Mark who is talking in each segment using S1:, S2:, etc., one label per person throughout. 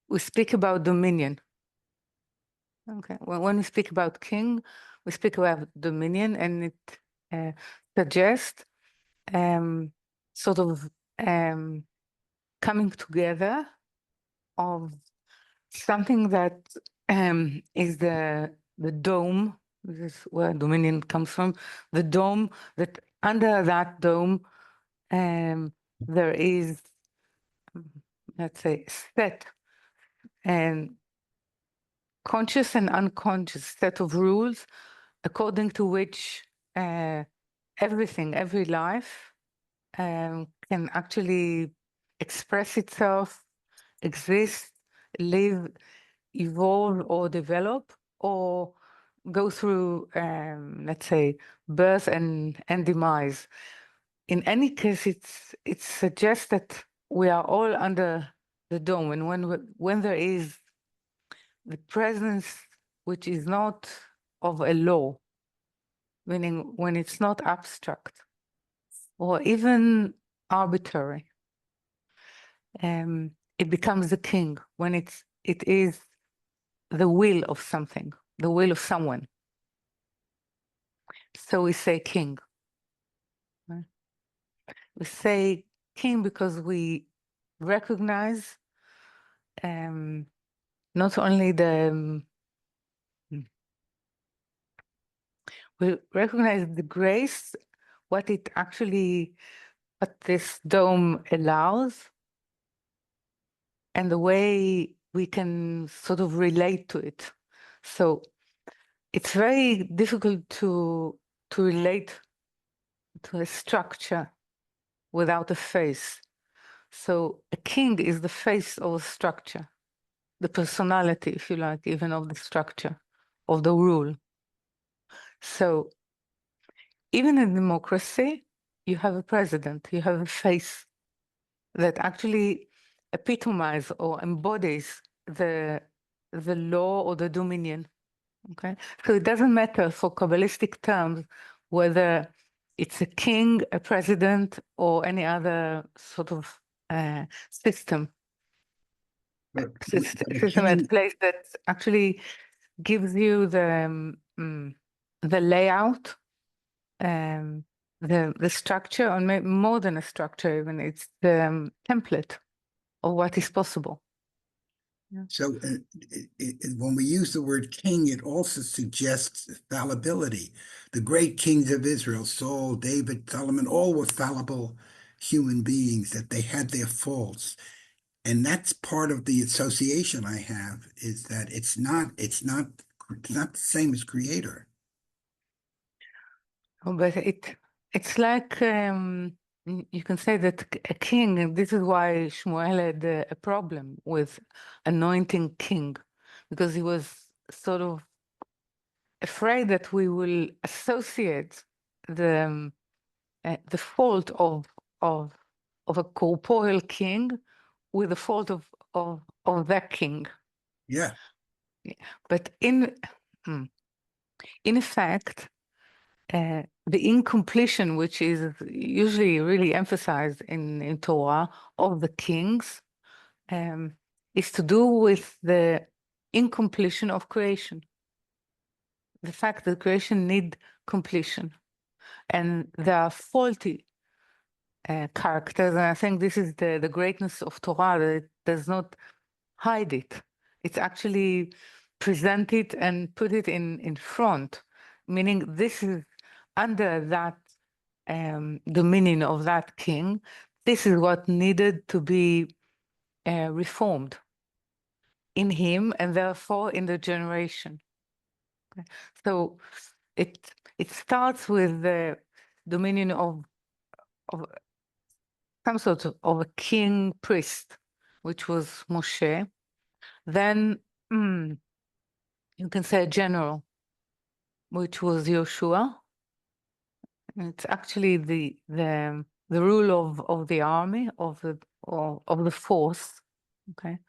S1: we speak about dominion. Okay, when we speak about king, we speak about dominion, and it suggests sort of coming together of something that is the dome. This is where dominion comes from. The dome, that under that dome there is, let's say, set and conscious and unconscious set of rules according to which everything, every life can actually express itself, exist, live, evolve, or develop, or go through, let's say, birth and demise. In any case, it suggests that we are all under the dome, and when there is the presence which is not of a law, meaning when it's not abstract or even arbitrary, it becomes the king when it is the will of something, the will of someone. So we say king. Right? We say king because we recognize not only we recognize the grace, what this dome allows, and the way we can sort of relate to it. So it's very difficult to relate to a structure without a face. So a king is the face of a structure, the personality, if you like, even of the structure, of the rule. So even in democracy, you have a president, you have a face that actually epitomizes or embodies the law or the dominion. Okay, so it doesn't matter for Kabbalistic terms whether it's a king, a president, or any other sort of system
S2: But
S1: system at place that actually gives you the layout, the structure, or more than a structure even, it's the template of what is possible. Yeah.
S2: So when we use the word king, it also suggests fallibility. The great kings of Israel, Saul, David, Solomon, all were fallible human beings, that they had their faults. And that's part of the association I have, is that it's not the same as creator.
S1: Oh, but it's like you can say that a king, and this is why Shmuel had a problem with anointing king, because he was sort of afraid that we will associate the fault of a corporeal king with the fault of that king.
S2: Yeah.
S1: But in effect, the incompletion, which is usually really emphasized in Torah, of the kings, is to do with the incompletion of creation. The fact that creation needs completion. And there are faulty characters, and I think this is the greatness of Torah, that it does not hide it. It's actually present it and put it in front, meaning this is under that dominion of that king. This is what needed to be reformed in him, and therefore in the generation. Okay. So it starts with the dominion of some sort of a king priest, which was Moshe. Then you can say a general, which was Yoshua. It's actually the rule of the army, of the force. Okay,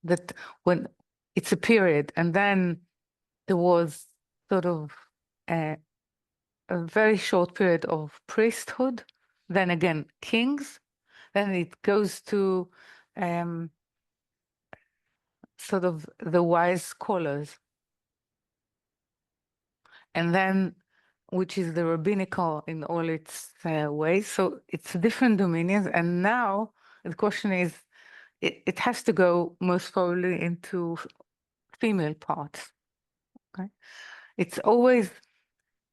S1: that when it's a period, and then there was sort of a very short period of priesthood, then again kings, then it goes to sort of the wise scholars, and then which is the rabbinical in all its ways. So it's different dominions, and now the question is, it has to go most probably into female parts. Okay, it's always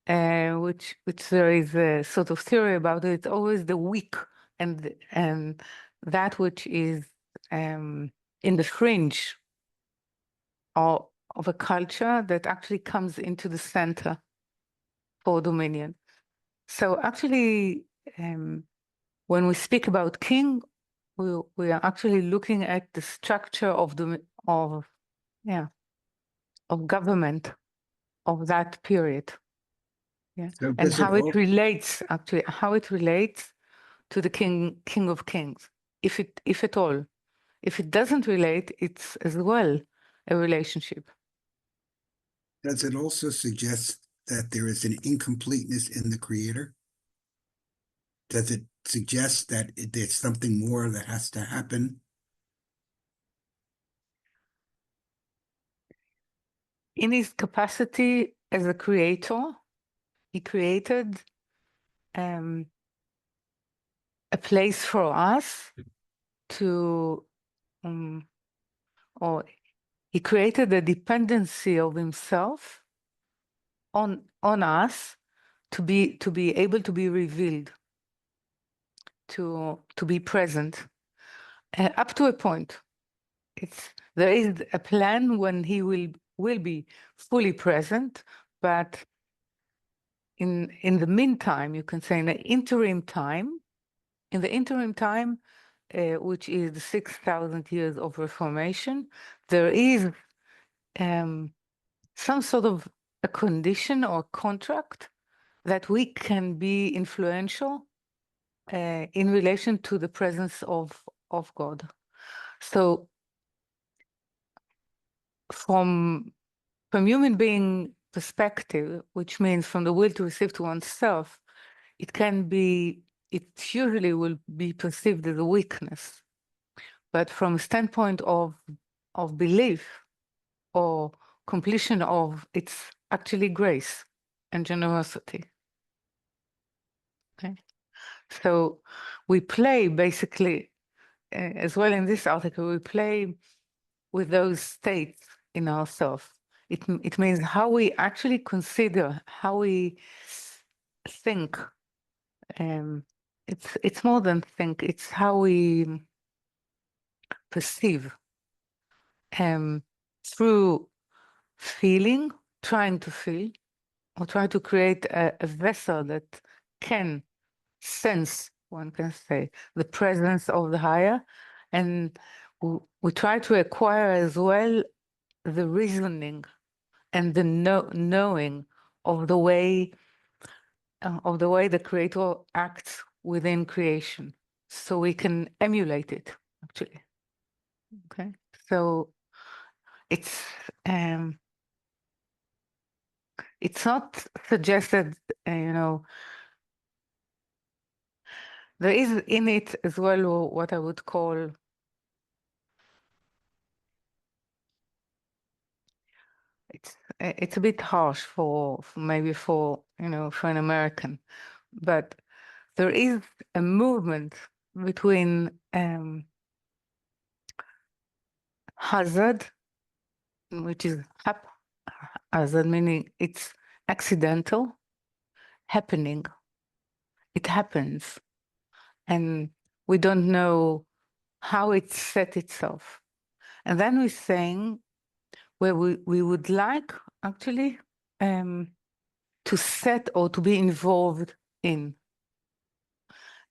S1: which there is a sort of theory about it. It's always the weak and that which is in the fringe of a culture that actually comes into the center for dominion. So actually, when we speak about king, we are actually looking at the structure of government of that period. Yeah.
S2: So
S1: And
S2: does it
S1: how it
S2: all,
S1: relates, actually, how it relates to the King of Kings, if at all. If it doesn't relate, it's as well a relationship.
S2: does it also suggest that there is an incompleteness in the creator? Does it suggest that there's something more that has to happen?
S1: In his capacity as a creator, he created a place for us to, or he created a dependency of himself on us to be able to be revealed, to be present, up to a point. There is a plan when he will be fully present, but in the meantime, you can say in the interim time, which is the 6,000 years of reformation, there is some sort of a condition or contract that we can be influential in relation to the presence of God. So from human being perspective, which means from the will to receive to oneself, it usually will be perceived as a weakness. But from a standpoint of belief or completion of, it's actually grace and generosity. Okay. So we play basically, as well in this article, we play with those states in ourselves. It means how we actually consider, how we think. It's more than think. It's how we perceive through feeling, trying to feel, or try to create a vessel that can sense, one can say, the presence of the higher, and we try to acquire as well the reasoning and the knowing of the way the creator acts within creation, so we can emulate it actually. Okay, so it's not suggested, there is in it as well what I would call, it's a bit harsh for maybe for an American, but there is a movement between hazard, which is hazard, meaning it's accidental, happening. It happens, and we don't know how it set itself. And then we're saying where we would like actually to set or to be involved in.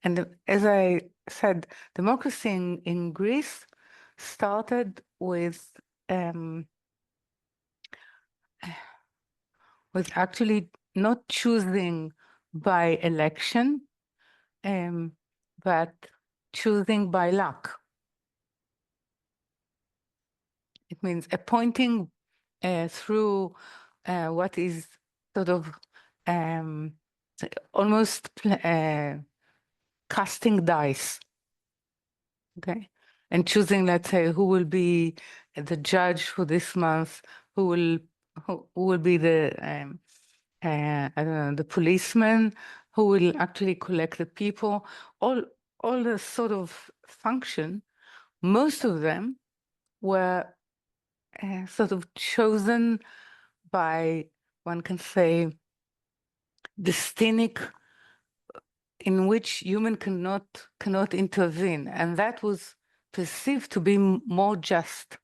S1: And as I said, democracy in Greece started with actually not choosing by election, but choosing by luck. It means appointing through what is sort of almost casting dice, okay, and choosing, let's say, who will be the judge for this month, who will be the I don't know, the policeman, who will actually collect the people, all the sort of function. Most of them were sort of chosen by, one can say, destinic, in which human cannot intervene, and that was perceived to be more just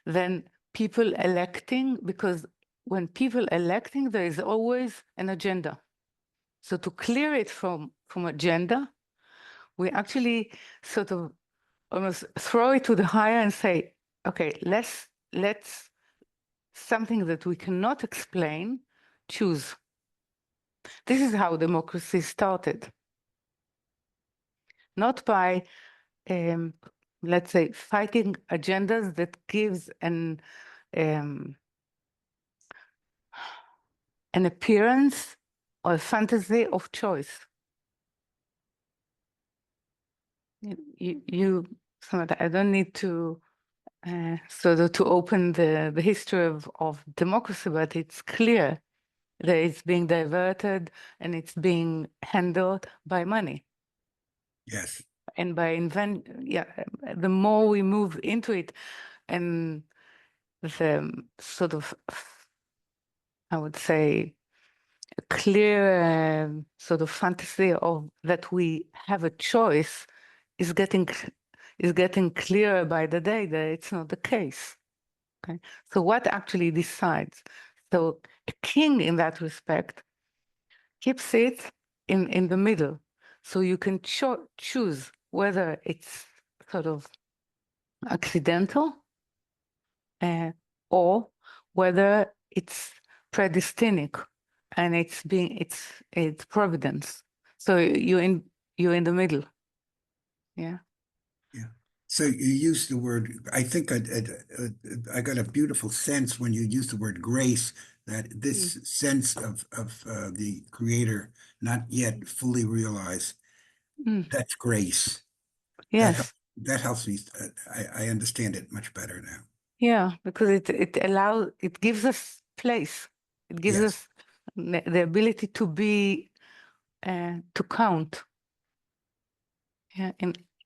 S1: than people electing, because when people electing, there is always an agenda. So to clear it from agenda, we actually sort of almost throw it to the higher and say, okay, let's something that we cannot explain, choose. This is how democracy started. Not by, let's say, fighting agendas that gives an appearance or a fantasy of choice. I don't need to sort of to open the history of democracy, but it's clear that it's being diverted and it's being handled by money.
S2: Yes.
S1: And by the more we move into it, and the sort of, I would say, a clear sort of fantasy of that we have a choice is getting clearer by the day that it's not the case. Okay, so what actually decides? So a king, in that respect, keeps it in the middle, so you can choose whether it's sort of accidental or whether it's predestinic and it's providence. So you're in the middle. Yeah.
S2: Yeah. So you use the word, I think I got a beautiful sense when you use the word grace, that this sense of the Creator not yet fully realized, that's grace.
S1: Yes.
S2: That helps me. I understand it much better now.
S1: Yeah, because it gives us place. It gives
S2: Yes.
S1: us the ability to be to count. Yeah,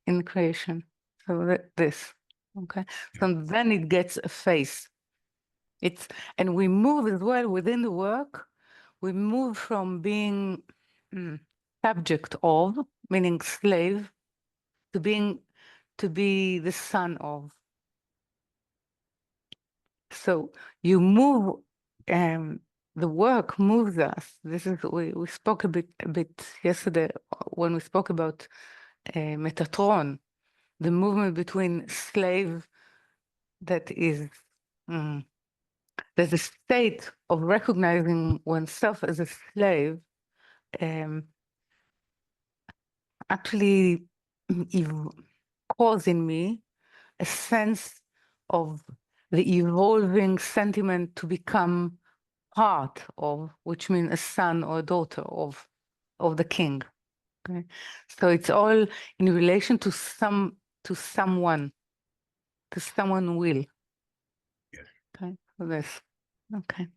S1: in creation. So this. Okay. So then it gets a face. And we move as well within the work. We move from being subject of, meaning slave, to be the son of. So you move, the work moves us. This is we spoke a bit yesterday when we spoke about Metatron, the movement between slave, that is there's a state of recognizing oneself as a slave, actually cause in me a sense of the evolving sentiment to become part of, which means a son or a daughter of the king. Okay, so it's all in relation to someone, will.
S2: Yes.
S1: Okay, so this. Okay.